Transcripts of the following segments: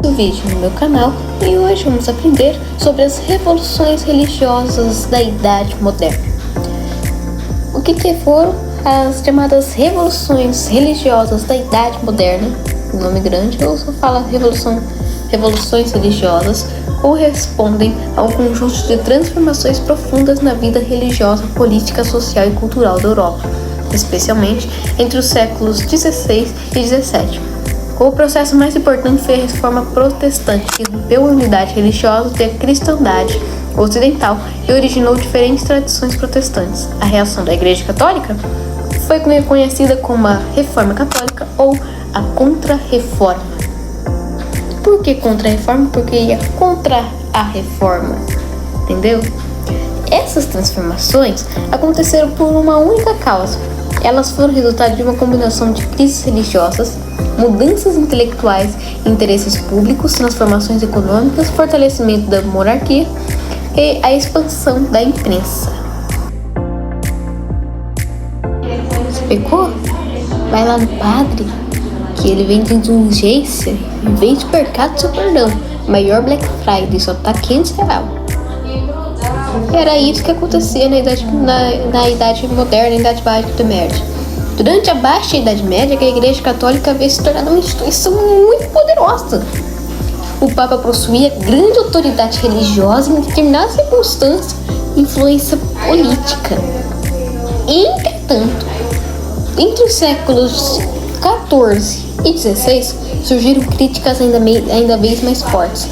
Um vídeo no meu canal e hoje vamos aprender sobre as revoluções religiosas da Idade Moderna. O que foram as chamadas revoluções religiosas da Idade Moderna? Um nome grande, ou só fala revoluções religiosas, correspondem a um conjunto de transformações profundas na vida religiosa, política, social e cultural da Europa, especialmente entre os séculos XVI e XVII. O processo mais importante foi a Reforma Protestante, que rompeu a unidade religiosa da cristandade ocidental e originou diferentes tradições protestantes. A reação da Igreja Católica foi conhecida como a Reforma Católica ou a Contra-Reforma. Por que Contra-Reforma? Porque ia contra a Reforma, entendeu? Essas transformações aconteceram por uma única causa. Elas foram resultado de uma combinação de crises religiosas, mudanças intelectuais, interesses públicos, transformações econômicas, fortalecimento da monarquia e a expansão da imprensa. Pecou? Vai lá no padre, que ele vende indulgência em vez de mercado do seu perdão. Maior Black Friday, só tá R$500. Era isso que acontecia na Idade Moderna, na Idade Média. Durante a Baixa Idade Média, a Igreja Católica havia se tornado uma instituição muito poderosa. O Papa possuía grande autoridade religiosa e, em determinadas circunstâncias, influência política. Entretanto, entre os séculos XIV e XVI, surgiram críticas ainda bem mais fortes.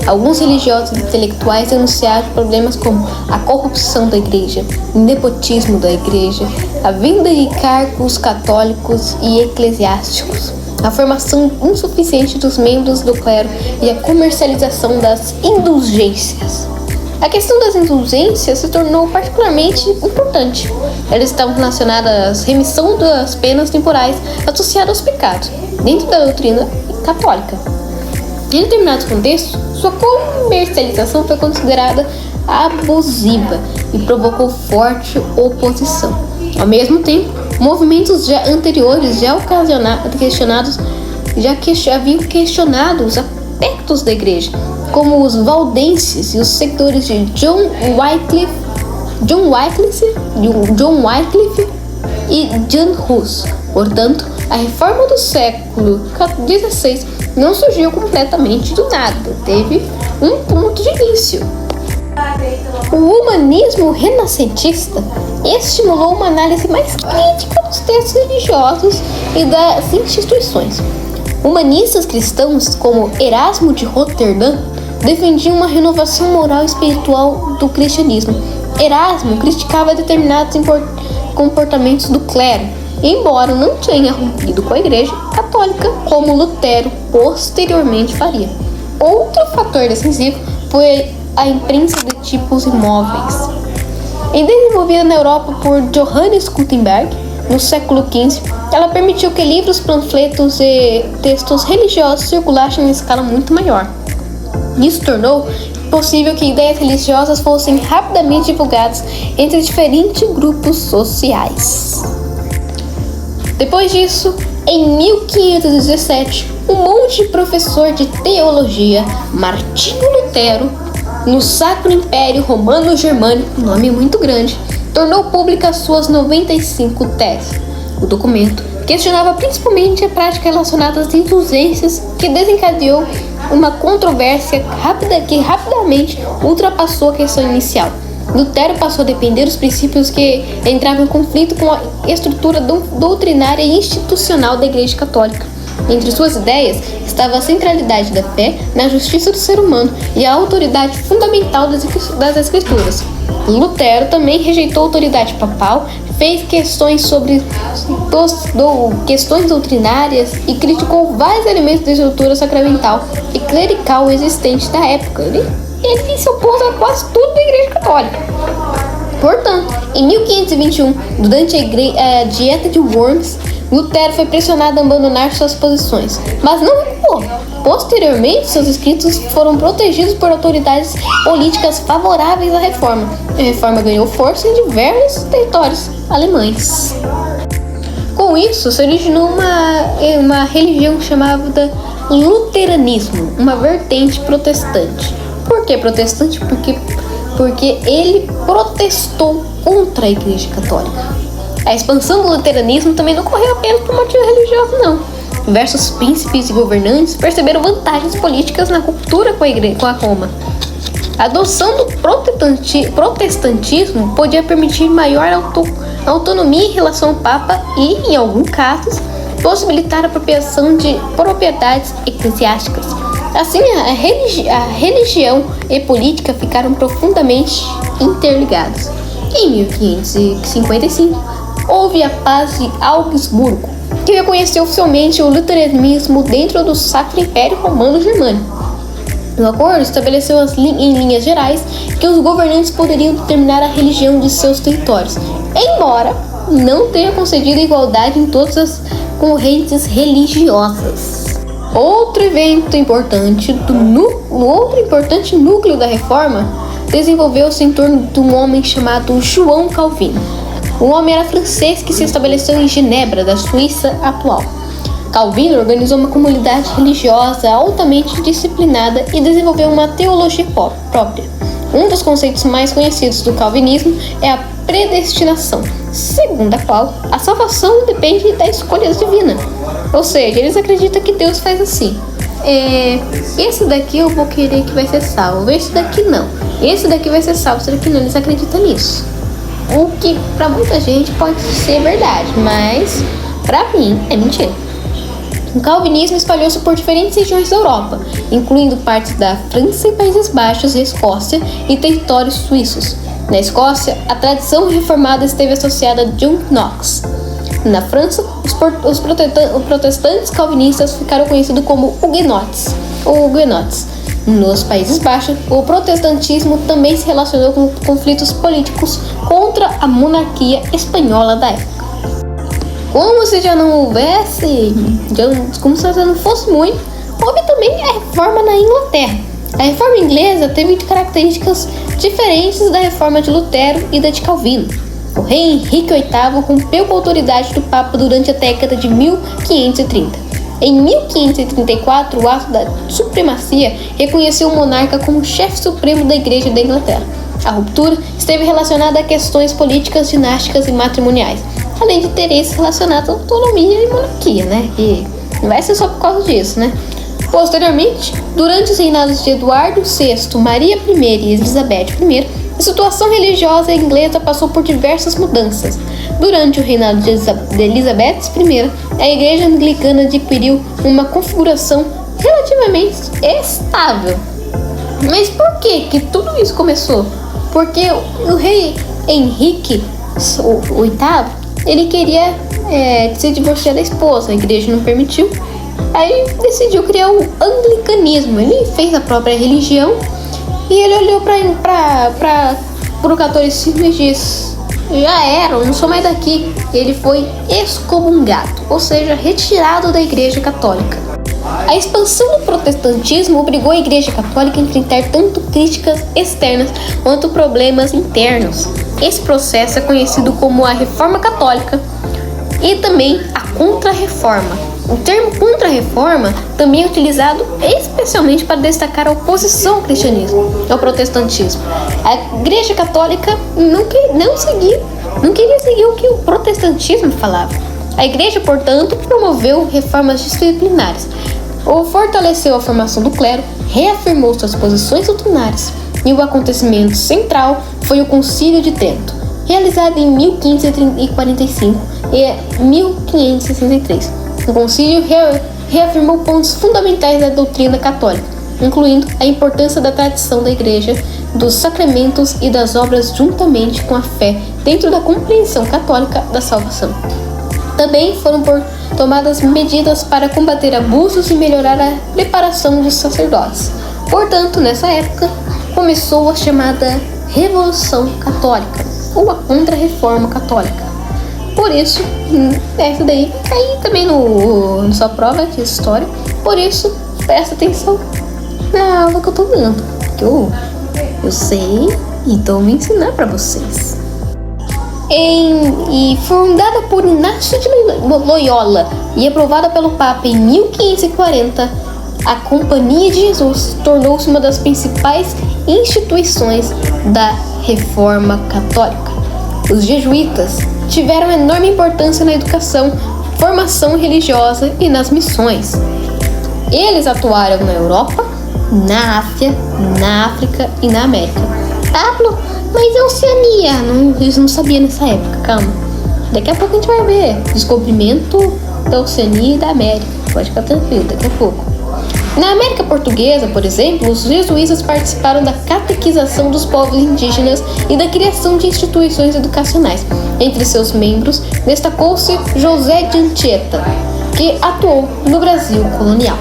Alguns religiosos e intelectuais denunciaram problemas como a corrupção da igreja, o nepotismo da igreja, a venda de cargos católicos e eclesiásticos, a formação insuficiente dos membros do clero e a comercialização das indulgências. A questão das indulgências se tornou particularmente importante. Elas estavam relacionadas à remissão das penas temporais associadas aos pecados, dentro da doutrina católica. Em determinados contextos, sua comercialização foi considerada abusiva e provocou forte oposição. Ao mesmo tempo, movimentos anteriores haviam questionado os aspectos da igreja, como os valdenses e os seguidores de John Wycliffe e Jan Hus. Portanto, a reforma do século XVI não surgiu completamente do nada, teve um ponto de início. O humanismo renascentista estimulou uma análise mais crítica dos textos religiosos e das instituições. Humanistas cristãos como Erasmo de Roterdã defendiam uma renovação moral e espiritual do cristianismo. Erasmo criticava determinados comportamentos do clero, embora não tenha rompido com a Igreja Católica, como Lutero posteriormente faria. Outro fator decisivo foi a imprensa de tipos imóveis. Desenvolvida na Europa por Johannes Gutenberg no século XV, ela permitiu que livros, panfletos e textos religiosos circulassem em escala muito maior. Isso tornou possível que ideias religiosas fossem rapidamente divulgadas entre diferentes grupos sociais. Depois disso, em 1517, um monge professor de teologia, Martinho Lutero, no Sacro Império Romano-Germânico, nome muito grande, tornou públicas suas 95 teses. O documento questionava principalmente a prática relacionada às indulgências, que desencadeou uma controvérsia que rapidamente ultrapassou a questão inicial. Lutero passou a defender os princípios que entravam em conflito com a estrutura doutrinária e institucional da Igreja Católica. Entre suas ideias estava a centralidade da fé na justiça do ser humano e a autoridade fundamental das Escrituras. Lutero também rejeitou a autoridade papal, fez questões questões doutrinárias e criticou vários elementos da estrutura sacramental e clerical existente da época. Ele se opôs a quase tudo da Igreja Católica. Portanto, em 1521, durante a Dieta de Worms, Lutero foi pressionado a abandonar suas posições, mas não recuou. Posteriormente, seus escritos foram protegidos por autoridades políticas favoráveis à reforma. A reforma ganhou força em diversos territórios alemães. Com isso, se originou uma religião chamada luteranismo, uma vertente protestante. Por que protestante? Porque ele protestou contra a Igreja Católica. A expansão do luteranismo também não ocorreu apenas por motivo religioso, não. Diversos príncipes e governantes perceberam vantagens políticas na ruptura com a Roma. A adoção do protestantismo podia permitir maior autonomia em relação ao Papa e, em alguns casos, possibilitar a apropriação de propriedades eclesiásticas. Assim, a religião e política ficaram profundamente interligadas. Em 1555, houve a Paz de Augsburgo, que reconheceu oficialmente o luteranismo dentro do Sacro Império Romano Germânico. O acordo estabeleceu em linhas gerais que os governantes poderiam determinar a religião de seus territórios, embora não tenha concedido igualdade em todas as correntes religiosas. Outro importante núcleo da reforma desenvolveu-se em torno de um homem chamado João Calvino. O homem era francês que se estabeleceu em Genebra, da Suíça atual. Calvino organizou uma comunidade religiosa altamente disciplinada e desenvolveu uma teologia própria. Um dos conceitos mais conhecidos do calvinismo é a predestinação, segundo a qual a salvação depende da escolha divina. Ou seja, eles acreditam que Deus faz assim. Esse daqui eu vou querer que vai ser salvo, esse daqui não. Esse daqui vai ser salvo, esse daqui não. Eles acreditam nisso. O que para muita gente pode ser verdade, mas para mim é mentira. O calvinismo espalhou-se por diferentes regiões da Europa, incluindo partes da França e Países Baixos, Escócia e territórios suíços. Na Escócia, a tradição reformada esteve associada a John Knox. Na França, os protestantes calvinistas ficaram conhecidos como huguenotes. Nos Países Baixos, o protestantismo também se relacionou com conflitos políticos contra a monarquia espanhola da época. Como se já não houvesse, como se já não fosse muito, houve também a reforma na Inglaterra. A reforma inglesa teve características diferentes da reforma de Lutero e da de Calvino. O rei Henrique VIII rompeu com a autoridade do Papa durante a década de 1530. Em 1534, o ato da supremacia reconheceu o monarca como chefe supremo da Igreja da Inglaterra. A ruptura esteve relacionada a questões políticas, dinásticas e matrimoniais, além de interesses relacionados à autonomia e monarquia, né? E não vai ser só por causa disso, né? Posteriormente, durante os reinados de Eduardo VI, Maria I e Elizabeth I, a situação religiosa inglesa passou por diversas mudanças. Durante o reinado de Elizabeth I, a Igreja Anglicana adquiriu uma configuração relativamente estável. Mas por que tudo isso começou? Porque o rei Henrique VIII, ele queria se divorciar da esposa, a igreja não permitiu. Aí decidiu criar o anglicanismo. Ele fez a própria religião e ele olhou para o catolicismo e disse: já era, eu não sou mais daqui. Ele foi excomungado, ou seja, retirado da Igreja Católica. A expansão do protestantismo obrigou a Igreja Católica a enfrentar tanto críticas externas quanto problemas internos. Esse processo é conhecido como a Reforma Católica e também a Contra-Reforma. O termo Contra-Reforma também é utilizado especialmente para destacar a oposição ao cristianismo, ao protestantismo. A Igreja Católica não queria seguir o que o protestantismo falava. A Igreja, portanto, promoveu reformas disciplinares, fortaleceu a formação do clero, reafirmou suas posições doutrinárias, e o acontecimento central foi o Concílio de Trento, realizado em 1545 e 1563. O concílio reafirmou pontos fundamentais da doutrina católica, incluindo a importância da tradição da Igreja, dos sacramentos e das obras juntamente com a fé dentro da compreensão católica da salvação. Também foram tomadas medidas para combater abusos e melhorar a preparação dos sacerdotes. Portanto, nessa época, começou a chamada Revolução Católica, ou a Contra-Reforma Católica. Por isso, essa daí cai também na sua prova de história. Por isso, presta atenção na aula que eu tô dando, que eu sei e tô me ensinando para vocês. E fundada por Inácio de Loyola e aprovada pelo Papa em 1540, a Companhia de Jesus tornou-se uma das principais instituições da Reforma Católica. Os jesuítas tiveram enorme importância na educação, formação religiosa e nas missões. Eles atuaram na Europa, na Ásia, na África e na América. Pablo, mas a Oceania? Eles não sabiam nessa época, calma. Daqui a pouco a gente vai ver descobrimento da Oceania e da América. Pode ficar tranquilo, daqui a pouco. Na América Portuguesa, por exemplo, os jesuítas participaram da catequização dos povos indígenas e da criação de instituições educacionais. Entre seus membros, destacou-se José de Anchieta, que atuou no Brasil colonial.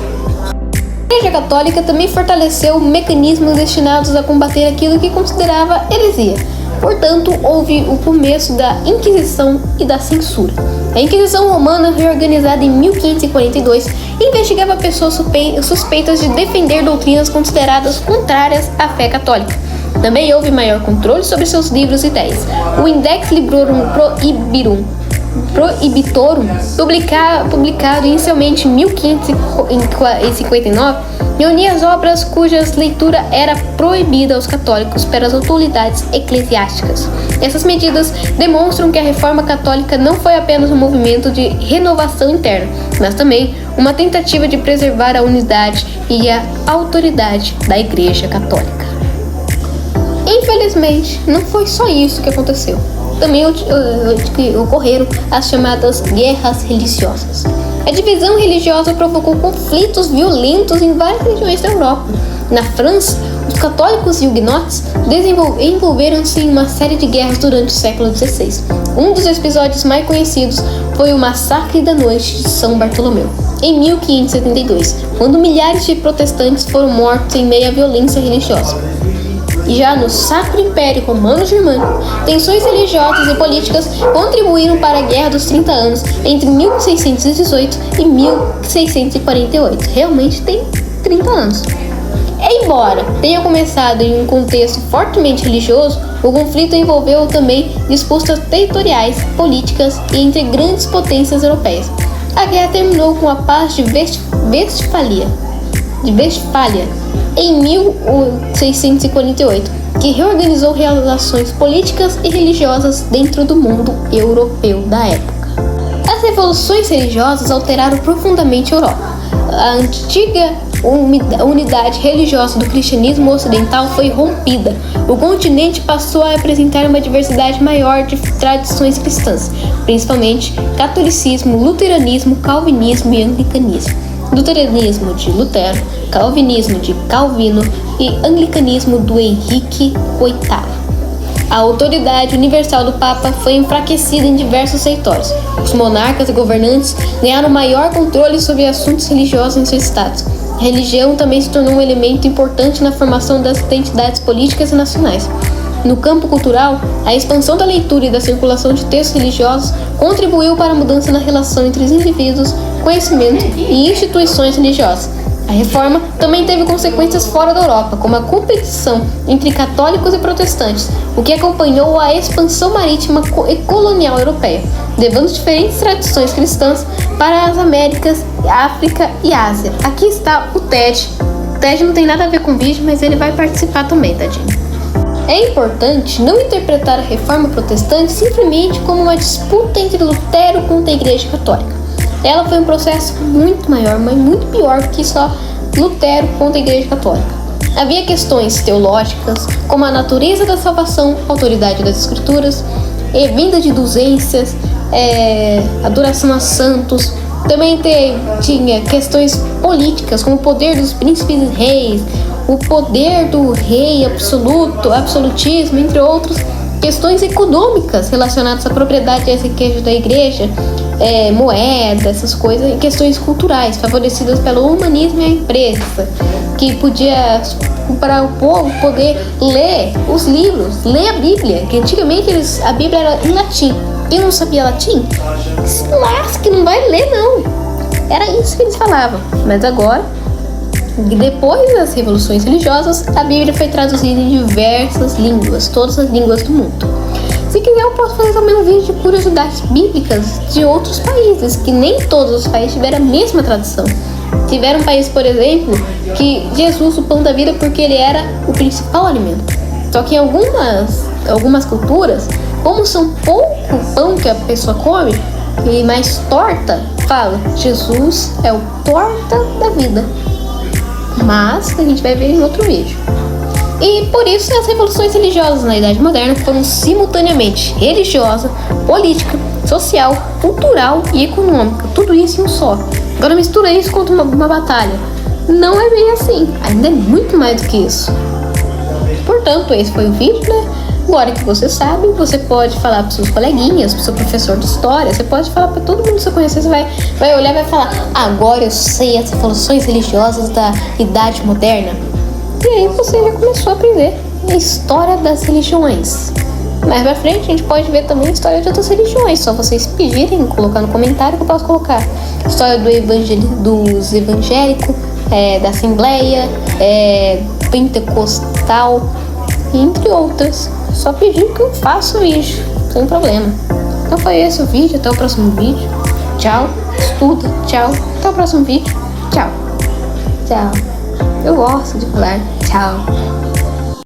A Igreja Católica também fortaleceu mecanismos destinados a combater aquilo que considerava heresia. Portanto, houve o começo da Inquisição e da censura. A Inquisição Romana, reorganizada em 1542, investigava pessoas suspeitas de defender doutrinas consideradas contrárias à fé católica. Também houve maior controle sobre seus livros e ideias. O Index Librorum Prohibitorum, publicado inicialmente em 1559, reunia as obras cujas leitura era proibida aos católicos pelas autoridades eclesiásticas. Essas medidas demonstram que a Reforma Católica não foi apenas um movimento de renovação interna, mas também uma tentativa de preservar a unidade e a autoridade da Igreja Católica. Infelizmente, não foi só isso que aconteceu. Também ocorreram as chamadas guerras religiosas. A divisão religiosa provocou conflitos violentos em várias regiões da Europa. Na França, os católicos e huguenotes envolveram-se em uma série de guerras durante o século XVI. Um dos episódios mais conhecidos foi o Massacre da Noite de São Bartolomeu, em 1572, quando milhares de protestantes foram mortos em meio à violência religiosa. Já no Sacro Império Romano-Germânico, tensões religiosas e políticas contribuíram para a Guerra dos 30 Anos entre 1618 e 1648. Realmente tem 30 anos. Embora tenha começado em um contexto fortemente religioso, o conflito envolveu também disputas territoriais, políticas e entre grandes potências europeias. A guerra terminou com a Paz de Westfália, em 1648, que reorganizou relações políticas e religiosas dentro do mundo europeu da época. As revoluções religiosas alteraram profundamente a Europa. A antiga unidade religiosa do cristianismo ocidental foi rompida. O continente passou a apresentar uma diversidade maior de tradições cristãs, principalmente catolicismo, luteranismo, calvinismo e anglicanismo. Luteranismo de Lutero, calvinismo de Calvino e anglicanismo do Henrique VIII. A autoridade universal do Papa foi enfraquecida em diversos territórios. Os monarcas e governantes ganharam maior controle sobre assuntos religiosos em seus estados. A religião também se tornou um elemento importante na formação das identidades políticas e nacionais. No campo cultural, a expansão da leitura e da circulação de textos religiosos contribuiu para a mudança na relação entre os indivíduos, conhecimento e instituições religiosas. A reforma também teve consequências fora da Europa, como a competição entre católicos e protestantes, o que acompanhou a expansão marítima e colonial europeia, levando diferentes tradições cristãs para as Américas, África e Ásia. Aqui está o Ted. O Ted não tem nada a ver com o vídeo, mas ele vai participar também, tadinho. É importante não interpretar a Reforma Protestante simplesmente como uma disputa entre Lutero contra a Igreja Católica. Ela foi um processo muito maior, mas muito pior que só Lutero contra a Igreja Católica. Havia questões teológicas, como a natureza da salvação, a autoridade das Escrituras, vinda de indulgências, adoração a santos. Também tinha questões políticas, como o poder dos príncipes e reis, o poder do rei absoluto, absolutismo, entre outros. Questões econômicas relacionadas à propriedade e às riquezas da igreja, moeda, essas coisas, e questões culturais favorecidas pelo humanismo e a imprensa, que podia, para o povo poder ler os livros, ler a Bíblia, que antigamente a Bíblia era em latim. Quem não sabia latim, se lasque, não vai ler não. Era isso que eles falavam. Mas agora, depois das revoluções religiosas, a Bíblia foi traduzida em diversas línguas, todas as línguas do mundo. Se quiser, eu posso fazer também um vídeo de curiosidades bíblicas de outros países, que nem todos os países tiveram a mesma tradução. Tiveram países, por exemplo, que Jesus, o pão da vida, porque ele era o principal alimento. Só que em algumas culturas, como são pouco pão que a pessoa come e mais torta, fala, Jesus é o torta da vida. Mas a gente vai ver em outro vídeo. E por isso as revoluções religiosas na Idade Moderna foram simultaneamente religiosa, política, social, cultural e econômica. Tudo isso em um só. Agora mistura isso com uma batalha. Não é bem assim. Ainda é muito mais do que isso. Portanto, esse foi o vídeo, né? Agora que você sabe, você pode falar para seus coleguinhas, para seu professor de história, você pode falar para todo mundo que você conhecer, você vai olhar e vai falar, agora eu sei as revoluções religiosas da Idade Moderna. E aí você já começou a aprender a história das religiões. Mais pra frente a gente pode ver também a história de outras religiões. Só vocês pedirem, colocar no comentário que eu posso colocar. História dos evangélicos, da Assembleia, Pentecostal, entre outras. Só pedir que eu faça o vídeo, sem problema. Então foi esse o vídeo, até o próximo vídeo. Tchau, estuda, tchau. Até o próximo vídeo, tchau. Tchau. Eu gosto de falar tchau.